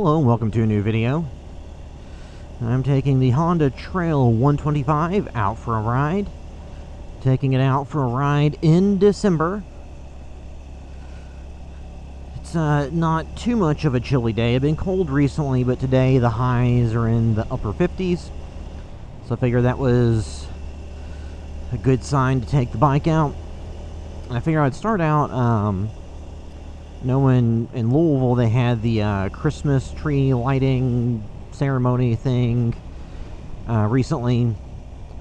Hello and welcome to a new video. I'm taking the Honda Trail 125 out for a ride. Taking it out for a ride in December. It's not too much of a chilly day. It's been cold recently, but today the highs are in the upper 50s. So I figured that was a good sign to take the bike out. And I figured I'd start out, in Louisville they had the Christmas tree lighting ceremony thing recently.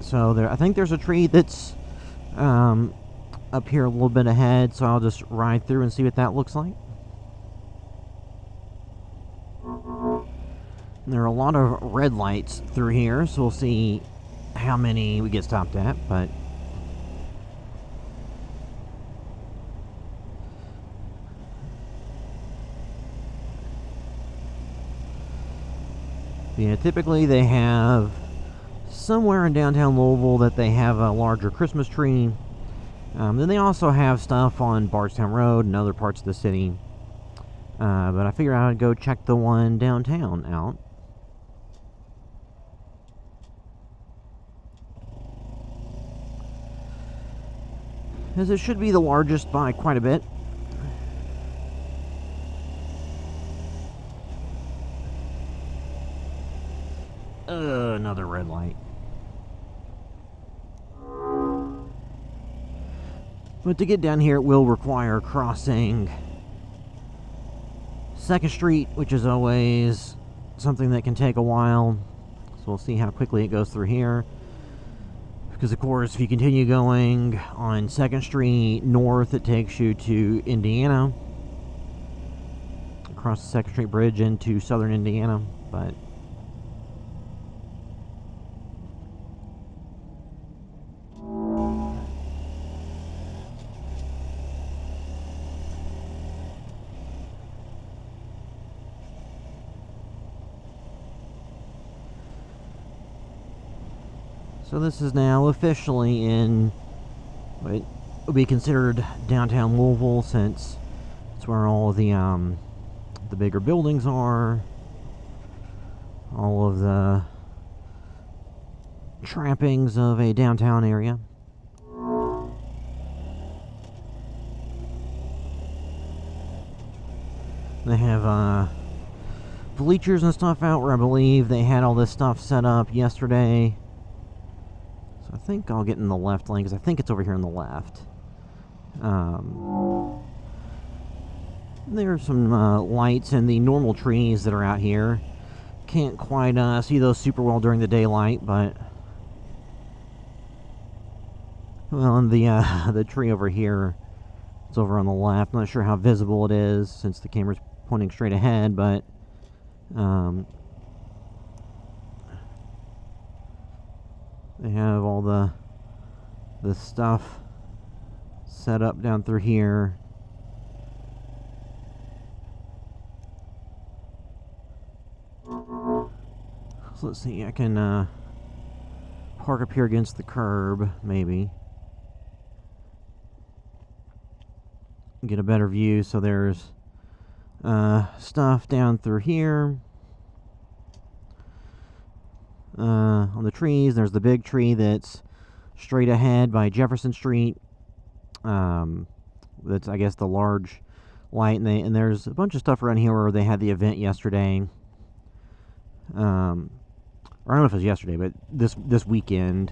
So I think there's a tree that's up here a little bit ahead, so I'll just ride through and see what that looks like. There are a lot of red lights through here, so we'll see how many we get stopped at, but yeah, typically they have somewhere in downtown Louisville that they have a larger Christmas tree. Then they also have stuff on Bardstown Road and other parts of the city. But I figured I'd go check the one downtown out. As it should be the largest by quite a bit. Another red light. But to get down here, it will require crossing 2nd Street, which is always something that can take a while. So we'll see how quickly it goes through here. Because, of course, if you continue going on 2nd Street north, it takes you to Indiana. Across the 2nd Street Bridge into southern Indiana. But so this is now officially in what would be considered downtown Louisville, since it's where all the bigger buildings are, all of the trappings of a downtown area. They have bleachers and stuff out where I believe they had all this stuff set up yesterday. I think I'll get in the left lane, because I think it's over here on the left. There are some lights and the normal trees that are out here. Can't quite see those super well during the daylight, but well, and the tree over here, it's over on the left. I'm not sure how visible it is since the camera's pointing straight ahead, but they have all the stuff set up down through here. So let's see, I can park up here against the curb, maybe. Get a better view. So there's stuff down through here. On the trees, there's the big tree that's straight ahead by Jefferson Street. That's, I guess, the large light, and there's a bunch of stuff around here where they had the event yesterday. Or I don't know if it was yesterday, but this weekend.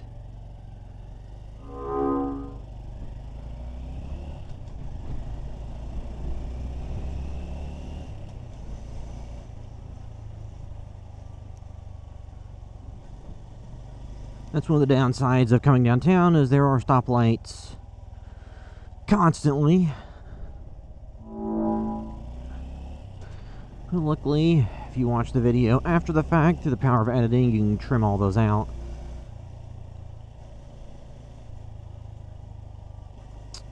That's one of the downsides of coming downtown, is there are stoplights constantly. But luckily, if you watch the video after the fact, through the power of editing, you can trim all those out.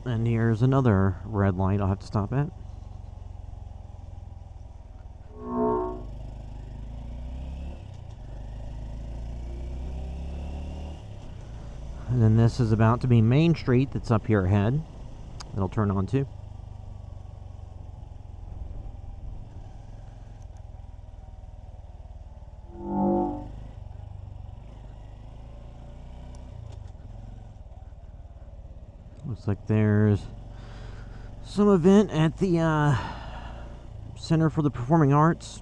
And here's another red light I'll have to stop at. And then this is about to be Main Street that's up here ahead. It'll turn on too. Looks like there's some event at the Center for the Performing Arts.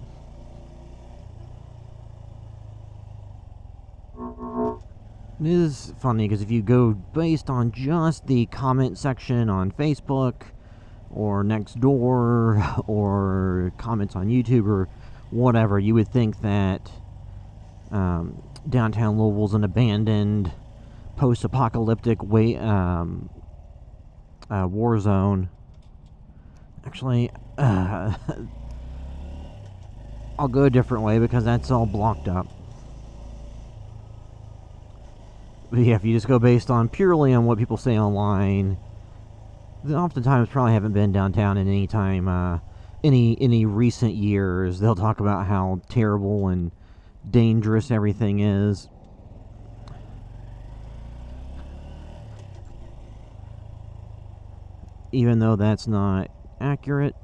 It is funny because if you go based on just the comment section on Facebook or Nextdoor or comments on YouTube or whatever, you would think that downtown Louisville's an abandoned post-apocalyptic war zone. Actually, I'll go a different way because that's all blocked up. But yeah, if you just go based on purely on what people say online, they oftentimes probably haven't been downtown in any time, any recent years. They'll talk about how terrible and dangerous everything is. Even though that's not accurate.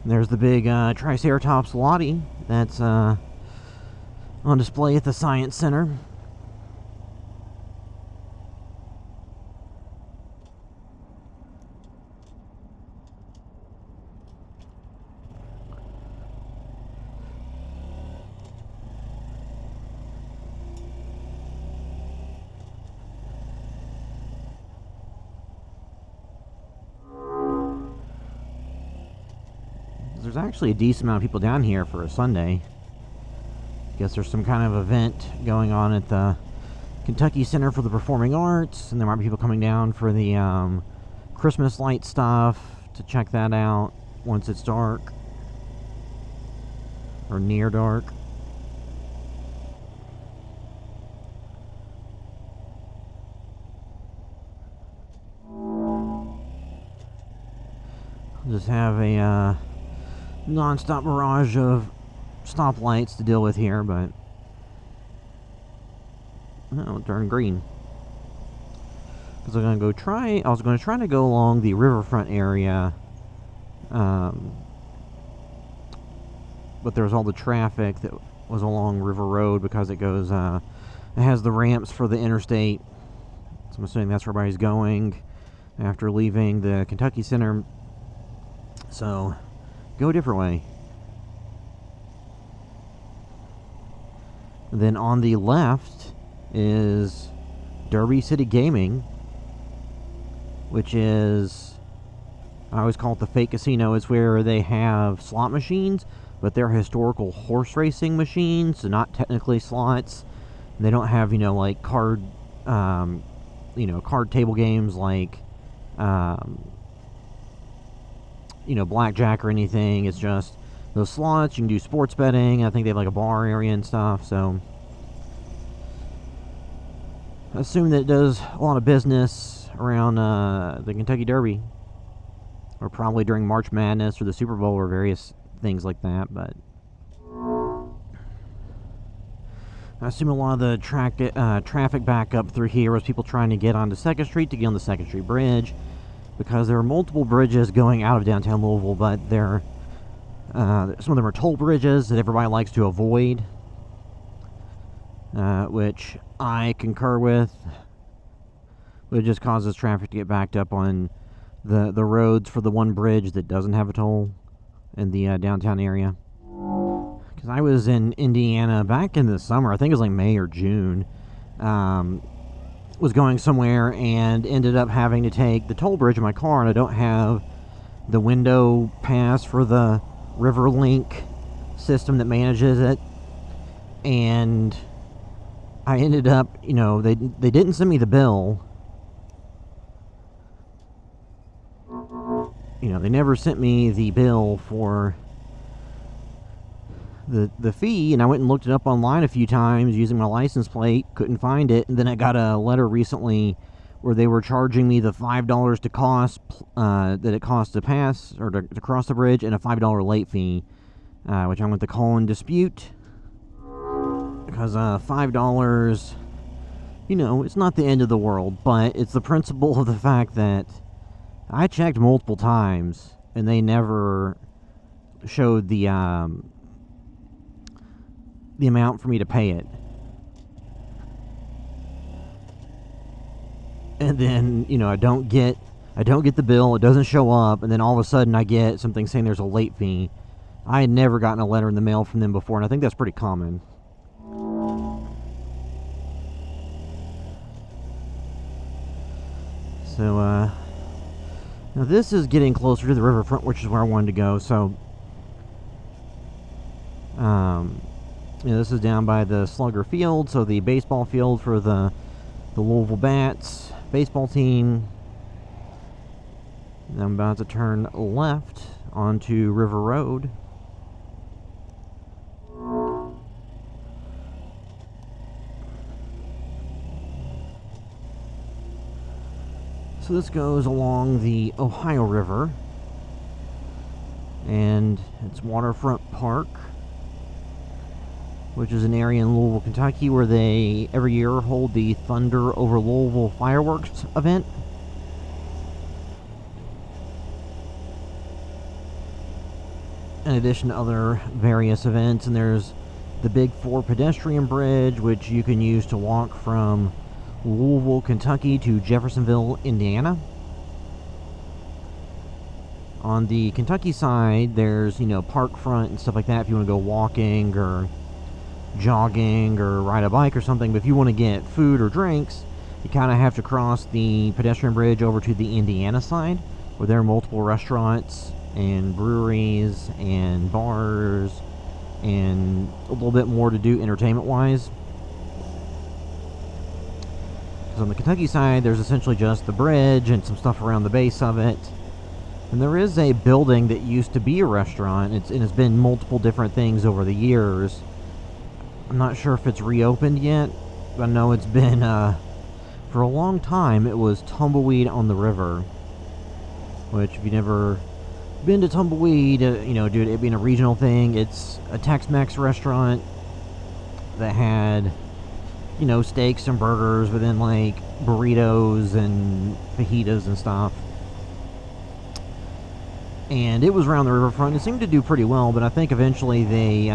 There's the big Triceratops Lottie that's on display at the Science Center. There's actually a decent amount of people down here for a Sunday. Guess there's some kind of event going on at the Kentucky Center for the Performing Arts, and there might be people coming down for the Christmas light stuff to check that out once it's dark or near dark. Just have a non-stop barrage of stoplights to deal with here, but oh, darn green. Because I was going to try to go along the riverfront area, but there's all the traffic that was along River Road because it goes, it has the ramps for the interstate. So I'm assuming that's where everybody's going after leaving the Kentucky Center. So go a different way. And then on the left is Derby City Gaming, which is, I always call it the fake casino. It's where they have slot machines, but they're historical horse racing machines, so not technically slots. And they don't have, like card table games like, blackjack or anything. It's just those slots. You can do sports betting. I think they have like a bar area and stuff. So I assume that it does a lot of business around the Kentucky Derby, or probably during March Madness or the Super Bowl or various things like that. But I assume a lot of the traffic backup through here was people trying to get onto 2nd Street to get on the 2nd Street Bridge, because there are multiple bridges going out of downtown Louisville, but some of them are toll bridges that everybody likes to avoid, which I concur with. It just causes traffic to get backed up on the roads for the one bridge that doesn't have a toll in the downtown area. Because I was in Indiana back in the summer, I think it was like May or June, was going somewhere and ended up having to take the toll bridge in my car, and I don't have the window pass for the RiverLink system that manages it. And I ended up, they didn't send me the bill. They never sent me the bill for the fee, and I went and looked it up online a few times using my license plate, couldn't find it, and then I got a letter recently where they were charging me the $5 to cost that it costs to pass or to cross the bridge, and a $5 late fee, which I'm going to call and dispute, because $5, it's not the end of the world, but it's the principle of the fact that I checked multiple times and they never showed the amount for me to pay it. and then, you know, I don't get the bill, it doesn't show up, and then all of a sudden I get something saying there's a late fee. I had never gotten a letter in the mail from them before, and I think that's pretty common. So, now this is getting closer to the riverfront, which is where I wanted to go. So, you know, this is down by the Slugger Field, so the baseball field for the Louisville Bats baseball team. And I'm about to turn left onto River Road. So this goes along the Ohio River, and it's Waterfront Park, which is an area in Louisville, Kentucky, where they every year hold the Thunder Over Louisville fireworks event. In addition to other various events, and there's the Big 4 pedestrian bridge, which you can use to walk from Louisville, Kentucky to Jeffersonville, Indiana. On the Kentucky side, there's, you know, park front and stuff like that if you want to go walking or jogging or ride a bike or something. But if you want to get food or drinks, you kind of have to cross the pedestrian bridge over to the Indiana side, where there are multiple restaurants and breweries and bars and a little bit more to do entertainment-wise. On the Kentucky side, there's essentially just the bridge and some stuff around the base of it. And there is a building that used to be a restaurant. It's been multiple different things over the years. I'm not sure if it's reopened yet, but I know it's been, for a long time, it was Tumbleweed on the River. Which, if you've never been to Tumbleweed, you know, dude, it being a regional thing, it's a Tex-Mex restaurant that had, you know, steaks and burgers, but then like burritos and fajitas and stuff. And it was around the riverfront. It seemed to do pretty well, but I think eventually they,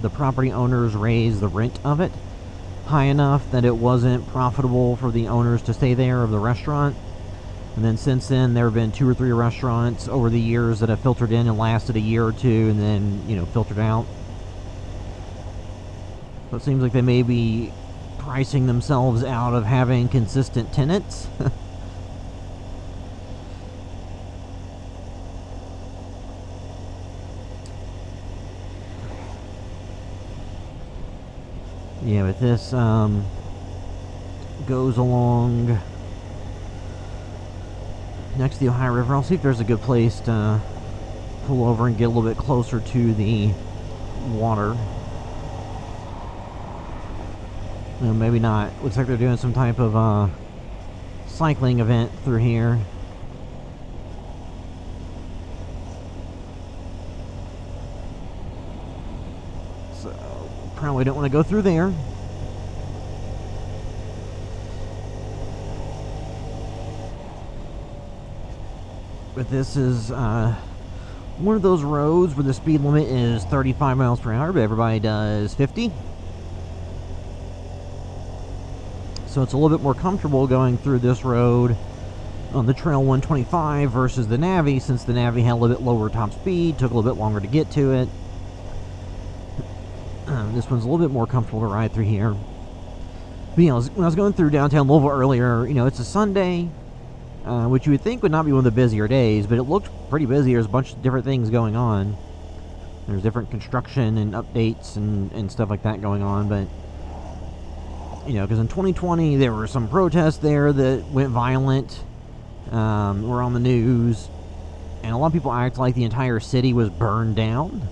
the property owners raised the rent of it high enough that it wasn't profitable for the owners to stay there of the restaurant. And then since then, there have been 2 or 3 restaurants over the years that have filtered in and lasted a year or two and then, you know, filtered out. So it seems like they may be pricing themselves out of having consistent tenants. Yeah, but this goes along next to the Ohio River. I'll see if there's a good place to pull over and get a little bit closer to the water. No, maybe not. Looks like they're doing some type of cycling event through here. So, probably don't want to go through there. But this is one of those roads where the speed limit is 35 miles per hour, but everybody does 50. So it's a little bit more comfortable going through this road on the Trail 125 versus the Navi, since the Navi had a little bit lower top speed, took a little bit longer to get to it. This one's a little bit more comfortable to ride through here. But, you know, when I was going through downtown Louisville earlier, you know, it's a Sunday, which you would think would not be one of the busier days, but it looked pretty busy. There's a bunch of different things going on. There's different construction and updates and stuff like that going on, but you know, because in 2020 there were some protests there that went violent, were on the news, and a lot of people act like the entire city was burned down.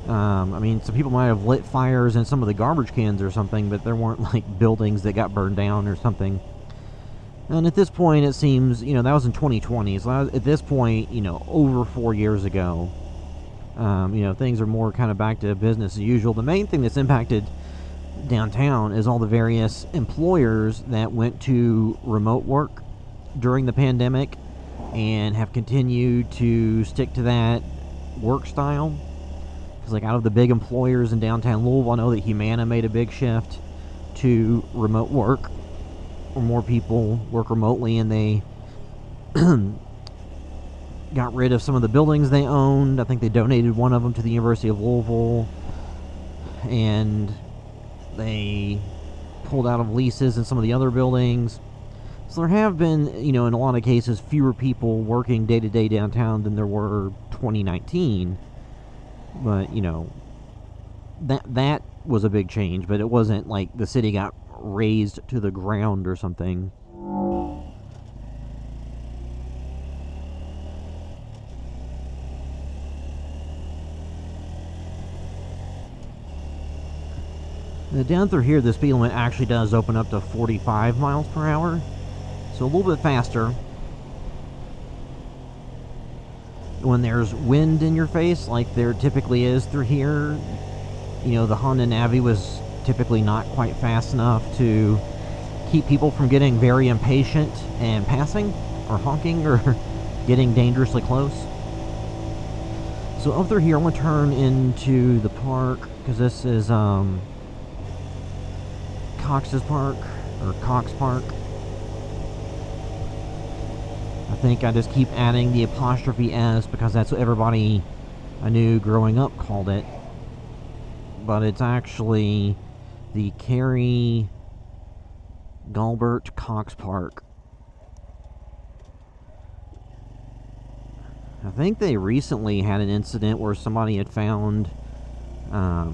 I mean, some people might have lit fires in some of the garbage cans or something, but there weren't like buildings that got burned down or something. And at this point, it seems, you know, that was in 2020, so at this point, you know, over 4 years ago, you know, things are more kind of back to business as usual. The main thing that's impacted downtown is all the various employers that went to remote work during the pandemic and have continued to stick to that work style. Because, like, out of the big employers in downtown Louisville, I know that Humana made a big shift to remote work. or more people work remotely, and they got rid of some of the buildings they owned. I think they donated one of them to the University of Louisville, and they pulled out of leases in some of the other buildings. So there have been, in a lot of cases, fewer people working day-to-day downtown than there were 2019. But, that was a big change, but it wasn't like the city got razed to the ground or something. Now down through here, the speed limit actually does open up to 45 miles per hour, so a little bit faster. When there's wind in your face, like there typically is through here, the Honda Navi was typically not quite fast enough to keep people from getting very impatient and passing, or honking, or getting dangerously close. So up through here, I'm going to turn into the park, because this is, Cox's Park, or Cox Park. I think I just keep adding the apostrophe S because that's what everybody I knew growing up called it. But it's actually the Carrie Galbert Cox Park. I think they recently had an incident where somebody had found a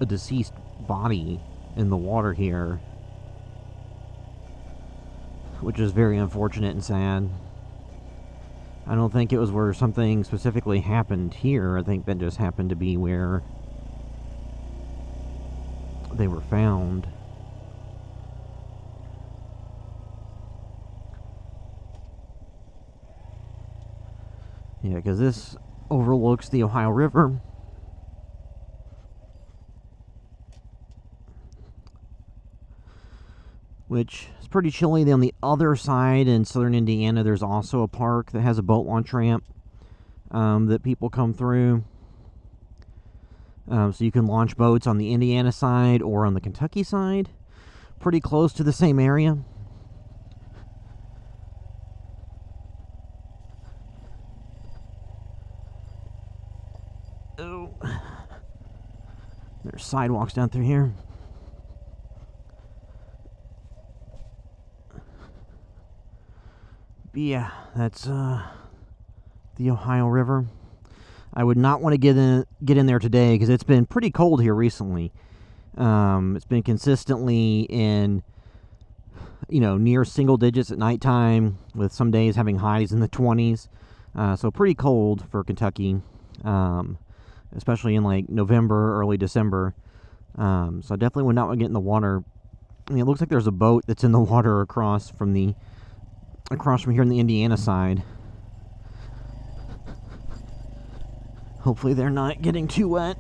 deceased body in the water here, which is very unfortunate and sad. I don't think it was where something specifically happened here. I think that just happened to be where they were found. Yeah, because this overlooks the Ohio River. Which is pretty chilly. Then on the other side in southern Indiana, there's also a park that has a boat launch ramp that people come through. So you can launch boats on the Indiana side or on the Kentucky side. Pretty close to the same area. Oh. There's sidewalks down through here. But yeah, that's the Ohio River. I would not want to get in there today because it's been pretty cold here recently. It's been consistently in, near single digits at nighttime, with some days having highs in the 20s. So pretty cold for Kentucky, especially in like November, early December. So I definitely would not want to get in the water. I mean, it looks like there's a boat that's in the water across from here on the Indiana side. Hopefully they're not getting too wet.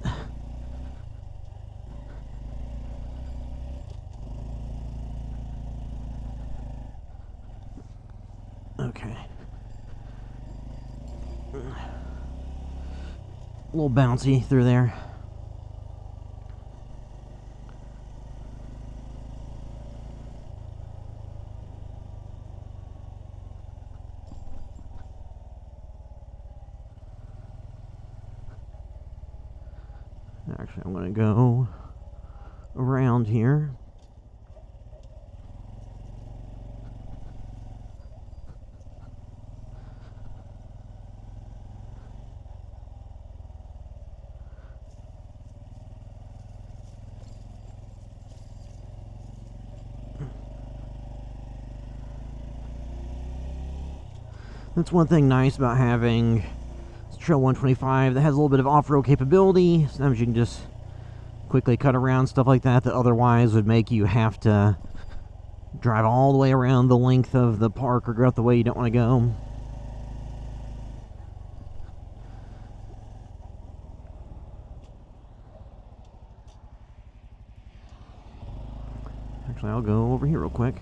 Okay. A little bouncy through there. Actually, I'm going to go around here. That's one thing nice about having Trail 125 that has a little bit of off-road capability. Sometimes you can just quickly cut around stuff like that otherwise would make you have to drive all the way around the length of the park or go out the way you don't want to go. Actually, I'll go over here real quick.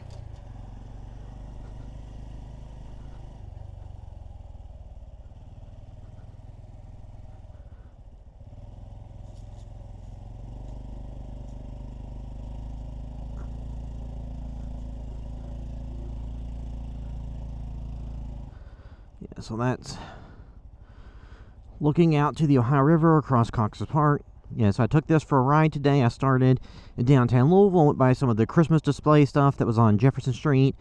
So that's looking out to the Ohio River across Cox's Park. Yeah, so I took this for a ride today. I started in downtown Louisville, went by some of the Christmas display stuff that was on Jefferson Street.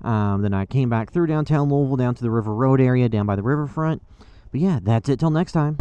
Then I came back through downtown Louisville down to the River Road area down by the riverfront. But yeah, that's it till next time.